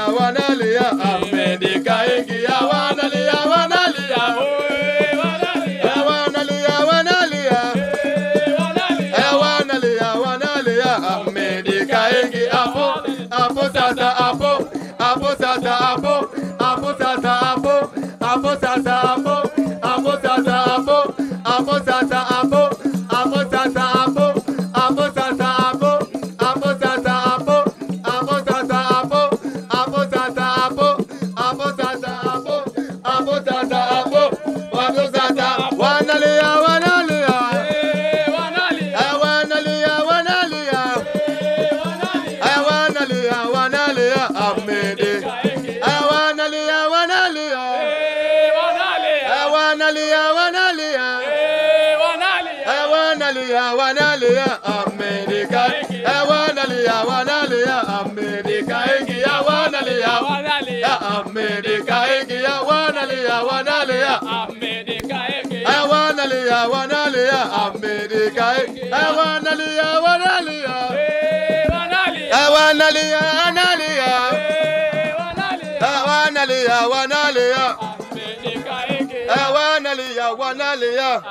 wanalia Amerika ingia wanalia wanalia wanalia wanalia wanalia Amerika ingia hapo sasa hapo sasa hapo sasa hapo sasa hapo sasa hapo sasa hapo sasa hapo sasa hapo sasa hapo sasa hapo sasa hapo wanalia wanalia wanalia Amerika wanalia Amerika ingia wanalia Amerika ingia wanalia Amerika Amerika wanalia